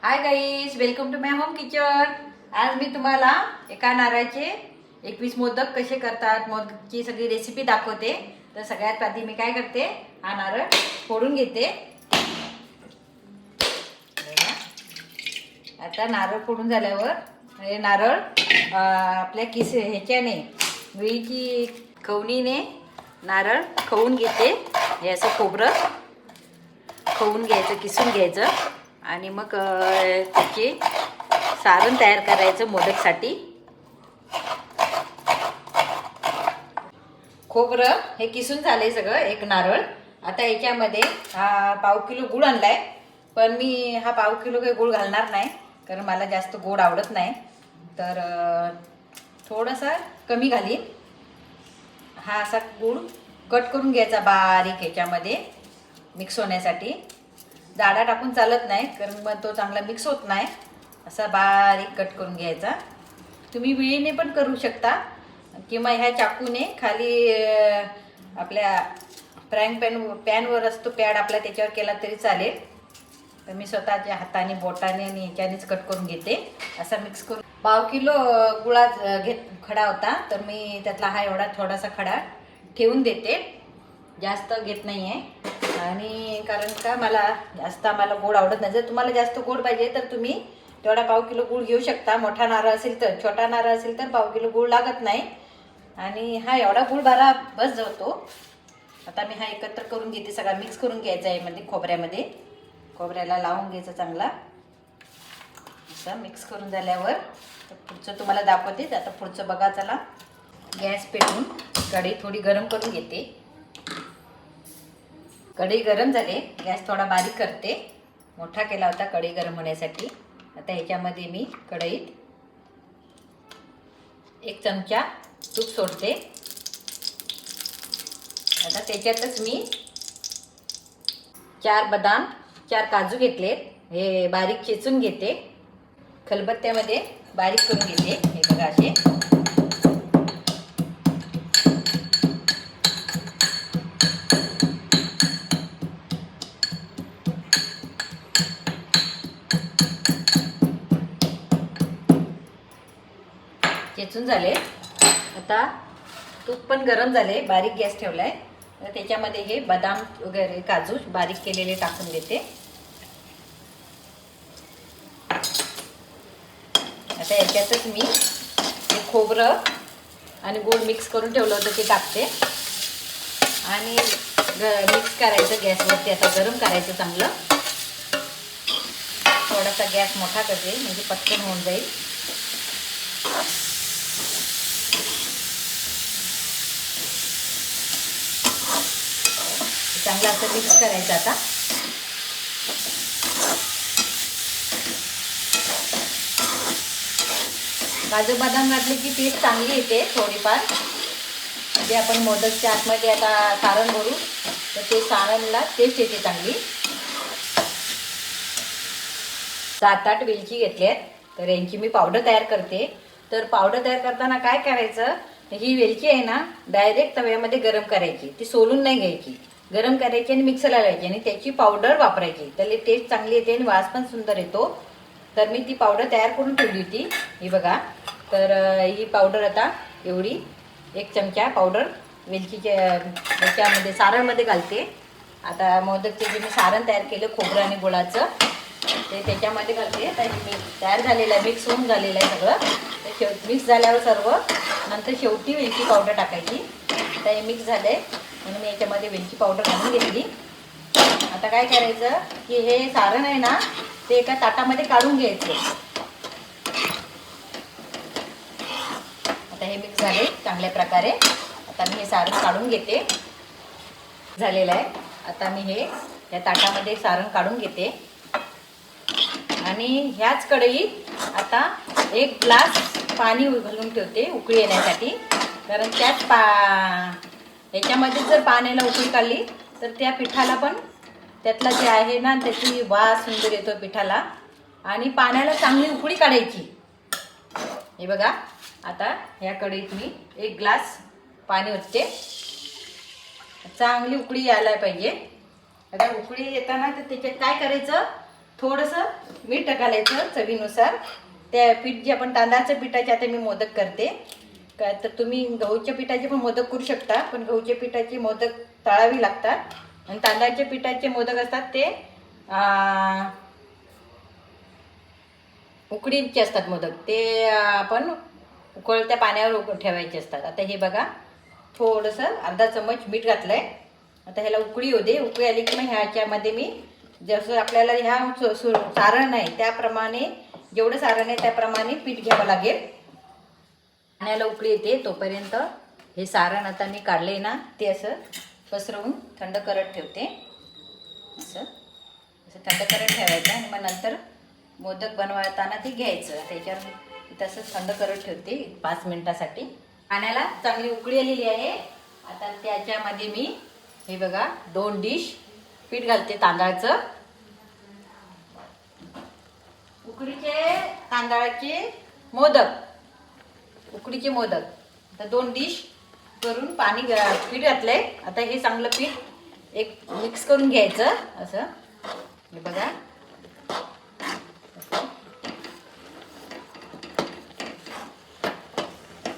High guys, welcome to my home kitchen. आज मी तुम्हाला एका नारळाचे 21 मोदक कसे करतात, मोदकची सगळी रेसिपी दाखवते। तर सगळ्यात आधी मी काय करते, हा नारळ फोडून घेते। आता नारळ फोडून झाल्यावर हे नारळ आपल्या ह्याच्याने विळीची खवणीने नारळ खवून घेते। हे असं खोबरं खवून घ्यायचं, किसून घ्यायचं आणि मग त्याचे सारण तयार करायचं मोदकसाठी। खोबरं हे किसून झाले सगळं, एक नारळ। आता याच्यामध्ये हा पाव किलो गूळ आणलाय, पण मी हा पाव किलो काही गूळ घालणार नाही, कारण मला जास्त गोड आवडत नाही, तर थोडासा कमी घालीन। हा असा गूळ कट करून घ्यायचा बारीक, ह्याच्यामध्ये मिक्स होण्यासाठी। जाडा टाकून चालत नाही, कारण मग तो चांगला मिक्स होत नाही। असा बारीक कट करून घ्यायचा। तुम्ही विळीने पण करू शकता किंवा ह्या चाकूने खाली आपल्या फ्राईंग पॅनवर असतो पॅड आपला, त्याच्यावर केला तरी चालेल। तर मी स्वतःच्या हाताने, बोटाने आणि ह्याच्यानेच कट करून घेते। असा मिक्स करून पाव किलो गुळा खडा होता, तर मी त्यातला हा एवढा थोडासा खडा ठेवून देते, जास्त घेत नाही आहे। आणि कारण का आम्हाला गोड आवडत नाही। जर तुम्हाला जास्त गोड पाहिजे तर तुम्ही तेवढा पाव किलो गूळ घेऊ शकता। मोठा नारळ असेल तर, छोटा नारळ असेल तर पाव किलो गूळ लागत नाही। आणि हा एवढा गूळ बारा बस होतो। आता मी हा एकत्र करून घेते, सगळा मिक्स करून घ्यायचा आहे मध्ये खोबऱ्याला लावून घ्यायचं चांगला। असं मिक्स करून झाल्यावर पुढचं तुम्हाला दाखवते। आता पुढचं बघा, चला। गॅस पेटवून कढई थोडी गरम करून घेते। कढई गरम झाले, गॅस थोडा बारीक करते। मोठा केला होता कढई गरम होण्यासाठी। आता ह्याच्यामध्ये मी कढईत 1 चमचा तूप सोडते। आता त्याच्यातच मी 4 बदाम, 4 काजू घेतलेत, हे बारीक चेचून घेते। खलबत्त्यामध्ये बारीक करून घेते, हे बघा असे। चेचून झाले। आता तूप पण गरम झाले, बारीक गॅस ठेवलाय। तर त्याच्यामध्ये हे बदाम वगैरे काजू बारीक केलेले टाकून देते। आता याच्यातच मी हे खोबरं आणि गूळ मिक्स करून ठेवलं होतं ते टाकते आणि मिक्स करायचं गॅसवरती। आता गरम करायचं चांगलं। थोडासा गॅस मोठा करते, म्हणजे पटकन होऊन जाईल। चांगलं असं मिक्स करायचं आता। काजू बदाम घातले की टेस्ट चांगली येते थोडीफार, म्हणजे आपण मोदकच्या आतमध्ये आता सारण भरू तर ते सारणला टेस्ट येते चांगली। 7-8 वेलची घेतल्यात, तर यांची मी पावडर तयार करते। तर पावडर तयार करताना काय करायचं, ही वेलची आहे ना, डायरेक्ट तव्यामध्ये गरम करायची, ती सोलून नाही घ्यायची। गरम करायची आणि मिक्सरला लावायची आणि त्याची पावडर वापरायची, त्याला टेस्ट चांगली येते आणि वास पण सुंदर येतो। तर मी ती पावडर तयार करून ठेवली होती, ही बघा। तर ही पावडर आता एवढी 1 चमचा पावडर वेलचीच्या याच्यामध्ये सारणमध्ये घालते। आता मोदकचे जे मी सारण तयार केलं खोबरं आणि गुळाचं, ते त्याच्यामध्ये घालते। आता हे तयार झालेलं आहे, मिक्स होऊन झालेलं आहे सगळं। ते मिक्स झाल्यावर सर्व नंतर शेवटी वेलची पावडर टाकायची। आता हे मिक्स झालं आहे म्हणून मी याच्यामध्ये वेलची पावडर घालून घेतली। आता काय करायचं की हे सारण आहे ना, ते एका ताटामध्ये काढून घ्यायचं। आता हे मिक्स झाले चांगल्या प्रकारे। आता मी हे सारण काढून घेते, झालेलं आहे। आता मी हे या ताटामध्ये सारण काढून घेते आणि ह्याच कढईत आता 1 ग्लास पाणी घालून ठेवते उकळी येण्यासाठी। कारण याच्यामध्ये जर पाण्याला उकळी काढली तर त्या पिठाला पण त्यातला जे आहे ना, त्याची वास सुंदर येतो पिठाला। आणि पाण्याला चांगली उकळी काढायची। हे बघा, आता ह्या कढईत मी 1 ग्लास पाणी ओतते। चांगली उकळी यायला पाहिजे। आता उकळी येताना तर त्याच्यात काय करायचं, थोडंसं मीठ घालायचं चवीनुसार. त्या पीठ जे आपण तांदळाच्या पिठाचे आता मी मोदक करते का, तर तुम्ही गहूच्या पिठाचे पण मोदक करू शकता, पण गहूच्या पिठाचे मोदक तळावी लागतात आणि तांदळाच्या पिठाचे मोदक असतात ते उकडीचे असतात मोदक. ते आपण उकळत्या पाण्यावर ठेवायचे असतात. आता हे बघा थोडंसं अर्धा चम्मच मीठ घातलं आहे. आता ह्याला उकळी होऊ दे. उकळी आली की मग ह्याच्यामध्ये मी जसं आपल्याला ह्या सारण आहे त्याप्रमाणे, जेवढं सारण आहे त्याप्रमाणे पीठ घ्यावं लागेल. पाण्याला उकळी येते तोपर्यंत हे सारण आता मी काढले ना ते असं पसरवून थंड करत ठेवते. असं असं थंड करत ठेवायचं आणि मग नंतर मोदक बनवताना ते घ्यायचं. त्याच्यावर तसं थंड करत ठेवते 5 मिनिटासाठी. पाण्याला चांगली उकळी आलेली आहे. आता त्याच्यामध्ये मी हे बघा 2 डिश पीठ घालते तांदळाचं. उकडीचे तांदळाचे मोदक, उकडीचे मोदक. आता 2 डिश करून पीठ घातलंय. आता हे चांगलं पीठ एक मिक्स करून घ्यायचं. असं हे बघा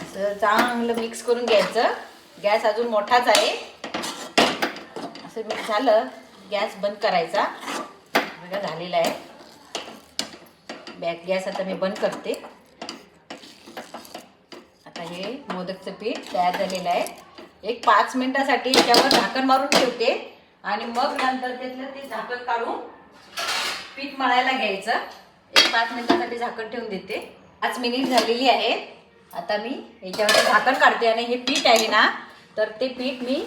असं चांगलं मिक्स करून घ्यायचं. गॅस अजून मोठाच आहे. असं मिक्स झालं गॅस बंद करायचा. बघा झालेला आहे. गॅस आता मी बंद करते. आता हे मोदकचं पीठ तयार झालेलं आहे. एक 5 मिनिटासाठी याच्यावर झाकण मारून ठेवते आणि मग नंतर त्यातलं ते झाकण काढून पीठ मळायला घ्यायचं. एक 5 मिनिटासाठी झाकण ठेवून देते. 5 मिनिट झालेली आहे. आता मी याच्यावर झाकण काढते आणि हे पीठ आहे ना, तर ते पीठ मी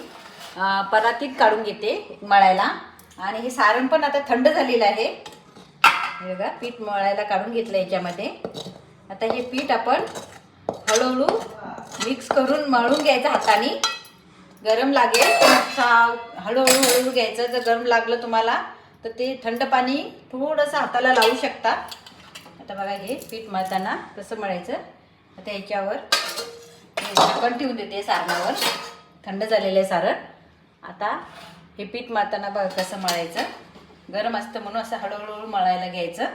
परातीत काढून घेते मळायला. आणि हे सारण पण आता थंड झालेलं आहे. हे बघा पीठ मळायला काढून घेतलं याच्यामध्ये. आता हे पीठ आपण हळूहळू मिक्स करून मळून घ्यायचं हाताने. गरम लागेल हळूहळू घ्यायचं. जर गरम लागलं तुम्हाला तर ते थंड पाणी थोडंसं हाताला लावू शकता. आता बघा हे पीठ मळताना कसं मळायचं. आता ह्याच्यावर झाकण ठेवून देते सारणावर. थंड झालेलं आहे सारण. आता हे पीठ मळताना बघा कसं मळायचं. गरम असतं म्हणून असं हळूहळू मळायला घ्यायचं.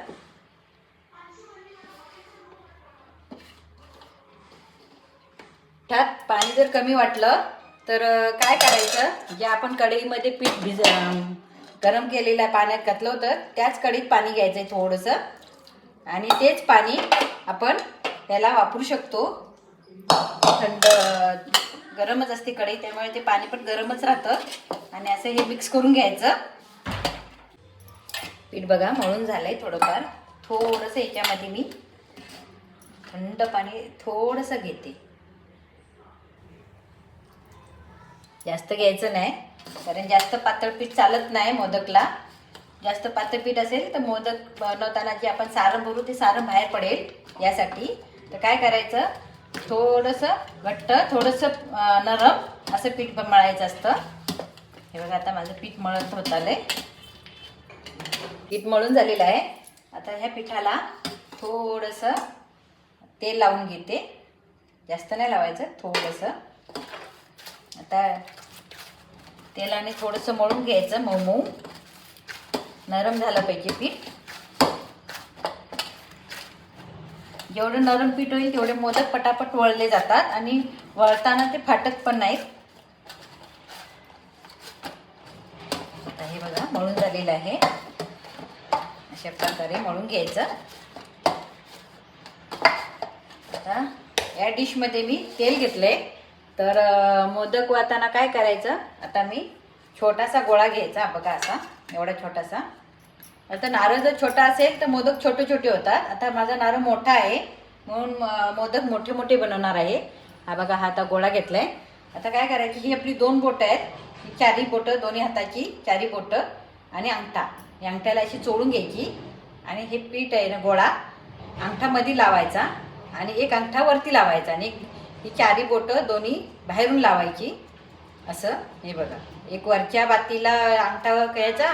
त्यात पाणी जर कमी वाटलं तर काय करायचं, जे आपण कढईमध्ये पीठ गरम केलेल्या पाण्यात घातलं होतं त्याच कढईत पाणी घ्यायचं आहे थोडंसं. आणि तेच पाणी आपण याला वापरू शकतो. थंड गरमच असते कढई त्यामुळे ते पाणी पण गरमच राहतं. आणि असं हे मिक्स करून घ्यायचं. पीठ बघा मळून झालंय थोडंफार. थोडंसं याच्यामध्ये मी थंड पाणी थोडंसं घेते. जास्त घ्यायचं नाही कारण जास्त पातळ पीठ चालत नाही मोदकला. जास्त पातळ पीठ असेल तर मोदक बनवताना जे आपण सारण भरू ते सारण बाहेर पडेल यासाठी. तर काय करायचं, थोडंसं घट्ट थोडंसं नरम असं पीठ मळायचं असतं. हे बघा आता माझं पीठ मळत होत आलंय. पीठ मळून झालेलं आहे. आता ह्या पिठाला थोडंसं तेल लावून घेते. जास्त नाही लावायचं, थोडंसं. आता तेलाने थोडंसं मळून घ्यायचं. मऊ मऊ नरम झालं पाहिजे पीठ. जेवढं नरम पीठ होईल तेवढे मोदक पटापट वळले जातात आणि वळताना ते फाटत पण नाहीत. आता हे बघा मळून झालेलं आहे. अशा प्रकारे मळून घ्यायचं. आता या डिशमध्ये मी तेल घेतलंय. तर मोदक वाळताना काय करायचं, आता मी छोटासा गोळा घ्यायचा बघा असा एवढा छोटासा. आता नारळ जर छोटा असेल तर मोदक छोटे छोटे होतात. आता माझा नारळ मोठा आहे म्हणून मोदक मोठे मोठे बनवणार आहे. हा बघा हा आता गोळा घेतलाय. आता काय करायची, ही आपली 2 बोटं आहेत. ही 4ही बोटं, दोन्ही हाताची 4ही बोटं आणि अंगठा, या अंगठ्याला अशी चोळून घ्यायची. आणि हे पीठ आहे ना गोळा अंगठामध्ये लावायचा आणि एक अंगठा वरती लावायचा आणि ही 4ही बोटं दोन्ही बाहेरून लावायची. असं हे बघा एक वरच्या बातीला अंगठा घ्यायचा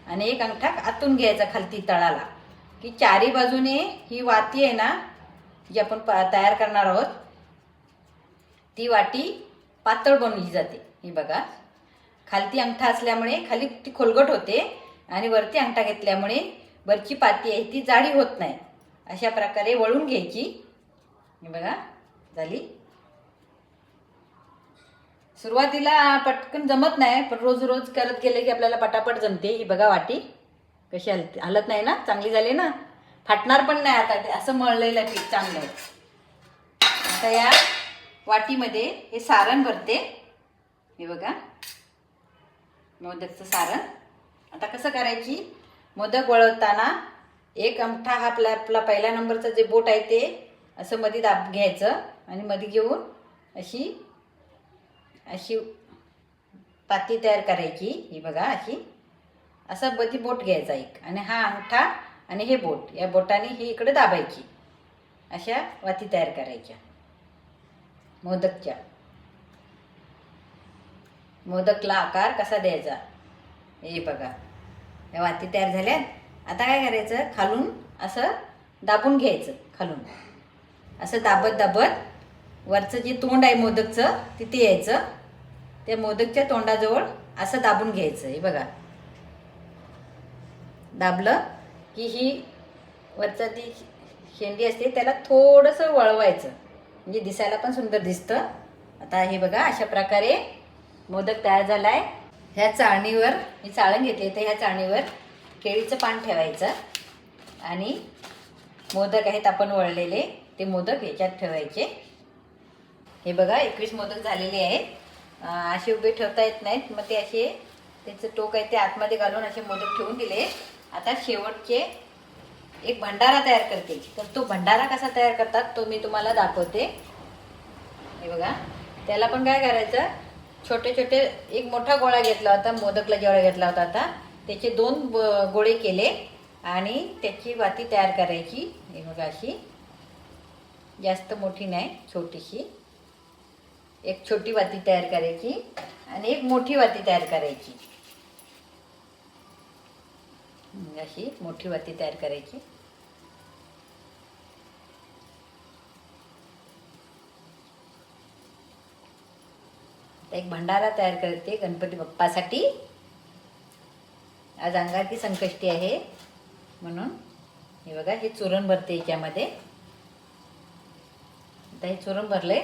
आणि एक अंगठा आतून घ्यायचा खालती तळाला, की 4ही बाजूने ही वाती आहे ना जी आपण तयार करणार आहोत ती वाटी पातळ बनवली जाते. ही बघा खालती अंगठा असल्यामुळे खाली ती खोलगट होते आणि वरती अंगठा घेतल्यामुळे वरची पाती आहे ती जाडी होत नाही. अशा प्रकारे वळून घ्यायची. हे बघा झाली. सुरुवातीला पटकन जमत नाही, पण रोज रोज करत गेले की आपल्याला पटापट जमते. ही बघा वाटी कशी हलत नाही ना, चांगली झाली ना, फाटणार पण नाही. आता ते असं मळलेलं पीठ चांगलं आहे. आता या वाटीमध्ये हे सारण भरते. हे बघा मोदकचं सारण. आता कसं करायची, मोदक वळवताना एक अंगठा हा आपला पहिल्या नंबरचं जे बोट आहे ते असं मध्ये दाब घ्यायचं आणि मध्ये घेऊन अशी अशी पाती तयार करायची. ही बघा अशी, असं मध्ये बोट घ्यायचा एक, आणि हा अंगठा आणि हे बोट, या बोटाने ही इकडे दाबायची. अशा वाती तयार करायच्या मोदकच्या. मोदकला आकार कसा द्यायचा हे बघा. या वाती तयार झाल्या. आता काय करायचं, खालून असं दाबून घ्यायचं. खालून असं दाबत दाबत वरचं जे तोंड आहे मोदकचं तिथे यायचं. त्या मोदकच्या तोंडाजवळ असं दाबून घ्यायचं. हे बघा दाबलं की ही वरचं ती शेंडी असते त्याला थोडंसं वळवायचं, म्हणजे दिसायला पण सुंदर दिसतं. आता हे बघा अशा प्रकारे मोदक तयार झाला आहे. ह्या चाळणीवर मी चाळण घेतली, तर ह्या चाळणीवर केळीचं पान ठेवायचं आणि मोदक आहेत आपण वळलेले ते मोदक ह्याच्यात ठेवायचे. हे बघा 21 मोदक झालेले आहेत. असे उभे ठेवता येत नाहीत, मग ते असे त्याचं टोक आहे ते आतमध्ये घालून असे मोदक ठेवून दिले. आता शेवटचे एक भंडारा तयार करते. तर तो भंडारा कसा तयार करतात तो मी तुम्हाला दाखवते. हे बघा त्याला पण काय करायचं, छोटे छोटे एक मोठा गोळा घेतला होता मोदकला जेवढा घेतला होता, आता त्याचे 2 गोळे केले आणि त्याची वाती तयार करायची. हे बघा अशी, जास्त मोठी नाही, छोटीशी एक छोटी वाती तयार करायची आणि एक मोठी वाती तयार करायची. अशी मोठी वाती तयार करायची. एक भंडारा तयार करते गणपती बाप्पासाठी. आज अंगारकी संकष्टी आहे म्हणून. हे बघा हे चूरण भरते याच्यामध्ये. आता हे चूरण भरले.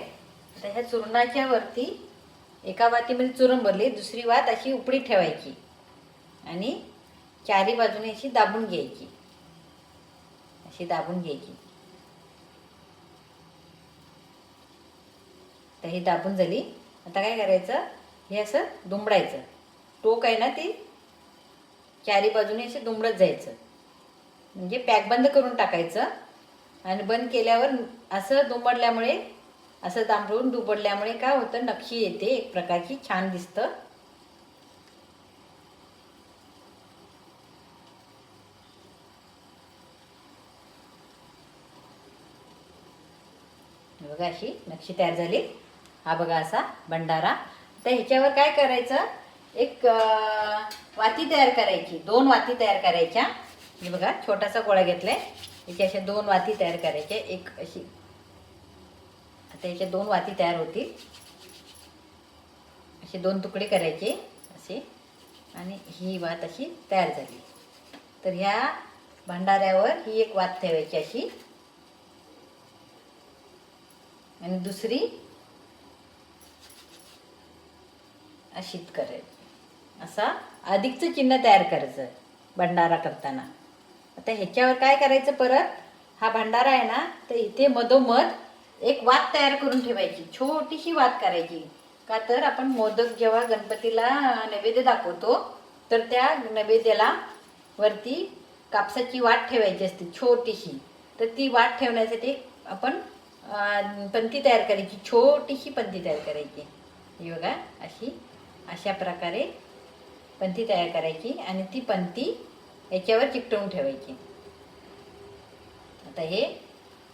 आता ह्या चूरणाच्या वरती एका वातीमध्ये चूरण भरले, दुसरी वात अशी उपडी ठेवायची आणि चारी बाजूने अशी दाबून घ्यायची. अशी दाबून घ्यायची. तर ही दाबून झाली. आता काय करायचं, हे असं दुमडायचं. टोक आहे ना ती चारी बाजूने असे दुमडत जायचं, म्हणजे पॅक बंद करून टाकायचं. आणि बंद केल्यावर असं दुमडल्यामुळे, असं दांबळून दुबडल्यामुळे काय होतं, नक्षी येते एक प्रकारची, छान दिसतं. बघा अशी नक्षी तयार झाली. हा बघा असा भंडारा. तर ह्याच्यावर काय करायचं, एक वाती तयार करायची. 2 वाती तयार करायच्या. हे बघा छोटासा गोळा घेतलाय, याच्या अशा 2 वाती तयार करायच्या. एक अशी, आता याच्या 2 वाती तयार होतील. असे 2 तुकडे करायचे असे, आणि ही वात अशी तयार झाली. तर ह्या भंडाऱ्यावर ही एक वात ठेवायची अशी, आणि दुसरी अशीच करायची. असा अधिकचं चिन्ह तयार करायचं भंडारा करताना. आता ह्याच्यावर काय करायचं, परत हा भंडारा आहे ना, तर इथे मधोमध एक वात तयार करून ठेवायची. छोटीशी वात करायची. का तर आपण मोदक जेव्हा गणपतीला नैवेद्य दाखवतो, तर त्या नैवेद्याला वरती कापसाची वात ठेवायची असते छोटीशी. तर ती वात ठेवण्यासाठी आपण पंती तयार करायची, छोटीशी पंती तयार करायची. ही बघा अशी, अशा प्रकारे पंती तयार करायची आणि ती पंती याच्यावर चिकटवून ठेवायची. आता हे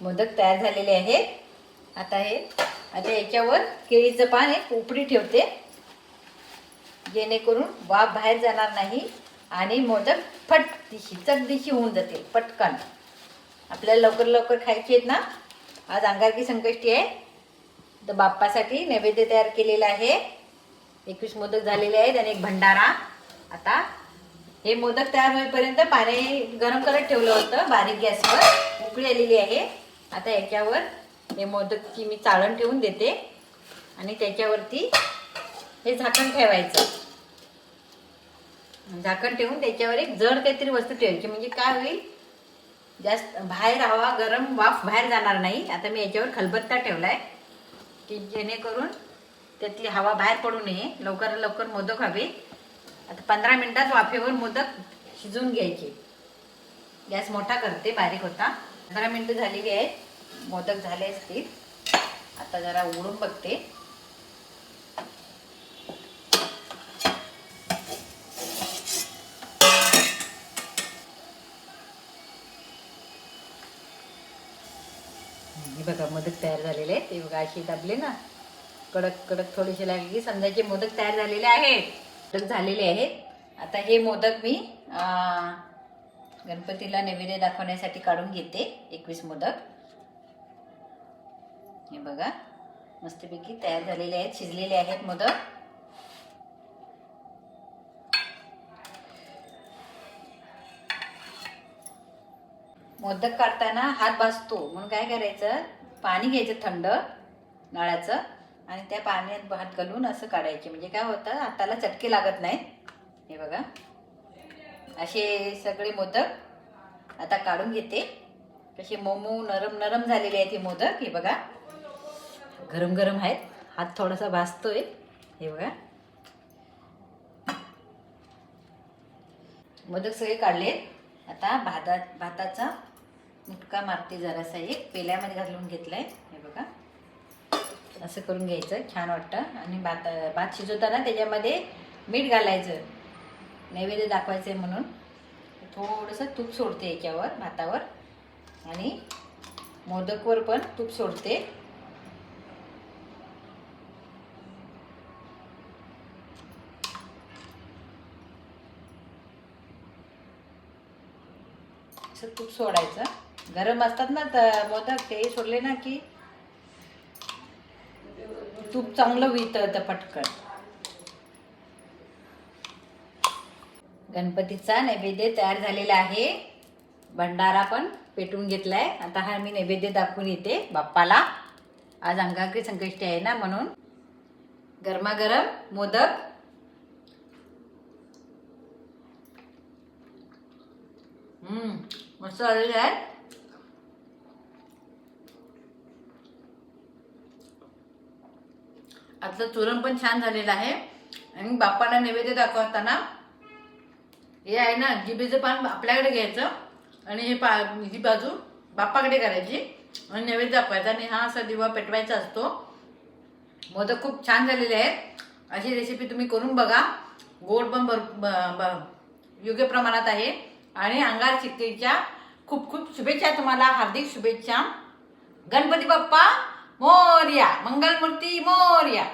मोदक तयार झालेले आहेत. आता याच्यावर केळीचं पान एक उपडी ठेवते, जेणेकरून वाफ बाहेर जाणार नाही आणि मोदक फटदिशी चकदिशी होऊन जातील पटकन. आपल्याला लवकर लवकर खायचे आहेत ना. आज अंगारकी संकष्टी आहे, तर बाप्पासाठी नैवेद्य तयार केलेला आहे. 21 मोदक झालेले आहेत आणि एक भंडारा. आता हे मोदक तयार होईपर्यंत पाणी गरम करत ठेवलं होतं बारीक गॅसवर. उकळी आलेली आहे. आता याच्यावर हे मोदकची मी चाळण ठेवून देते आणि त्याच्यावरती हे झाकण ठेवायचं. झाकण ठेवून त्याच्यावर एक जड काहीतरी वस्तू ठेवायची, म्हणजे काय होईल, जास्त बाहेर हवा गरम वाफ बाहेर जाणार नाही. आता मी याच्यावर खलबत्ता ठेवलाय की जेणेकरून त्यातली हवा बाहेर पडू नये, लवकरात लवकर मोदक हवे. आता 15 मिनिटात वाफेवर मोदक शिजवून घ्यायचे. गॅस मोठा करते, बारीक होता. 15 मिनिटं झालेली आहेत, मोदक झाले असतील. आता जरा उघडून बघते. हे बघा मोदक तयार झालेले आहेत. ते बघा अशी दाबले ना, कडक कडक थोडेसे लागले की समजायचे मोदक तयार झालेले आहेत. मोदक झालेले आहेत. आता हे मोदक मी गणपतीला नैवेद्य दाखवण्यासाठी काढून घेते. 21 मोदक हे बघा मस्तपैकी तयार झालेले आहेत, शिजलेले आहेत मोदक. मोदक काढताना हात भाजतो म्हणून काय करायचं, पाणी घ्यायचं थंड नळाचं आणि त्या पाण्यात हात घालून असं काढायचे. म्हणजे काय होतं, हाताला चटके लागत नाहीत. हे बघा असे सगळे मोदक आता काढून घेते. कसे मऊ नरम नरम झालेले आहेत हे मोदक. हे बघा गरम गरम आहेत, हात थोडासा भाजतोय. हे बघा मोदक सगळे काढलेत. आता भाताचा मुटका मारते जरासा, एक पेल्यामध्ये घालून घेतलाय. हे बघा असं करून घ्यायचं, छान वाटतं. आणि भात शिजवताना त्याच्यामध्ये मीठ घालायचं, नैवेद्य दाखवायचं आहे म्हणून. थोडंसं तूप सोडते याच्यावर भातावर आणि मोदकवर पण तूप सोडते. असं तूप सोडायचं. गरम असतात ना मोदक, ते सोडले ना की तूप चांगलं वितळतं पटकन. गणपतीचा नैवेद्य तयार झालेला आहे. भंडारा पण पेटून घेतलाय. आता हा मी नैवेद्य दाखवून येते बाप्पाला. आज अंगारकी संकष्टी आहे ना म्हणून. गरमागरम मोदक. मस्त झालेले आहे. आजचं चुरण पण छान झालेलं आहे. आणि बाप्पाला नैवेद्य दाखवताना हे आहे ना, जिभेचं पान आपल्याकडे घ्यायचं आणि ही बाजू बाप्पाकडे करायची आणि नैवेद्य दाखवायचा आणि हा असा दिवा पेटवायचा असतो. मोदक खूप छान झालेले आहेत. अशी रेसिपी तुम्ही करून बघा. गोड पण योग्य प्रमाणात आहे. आणि अंगार चित्तीच्या खूप खूप शुभेच्छा तुम्हाला, हार्दिक शुभेच्छा. गणपती बाप्पा मोरया, मंगलमूर्ती मोरया.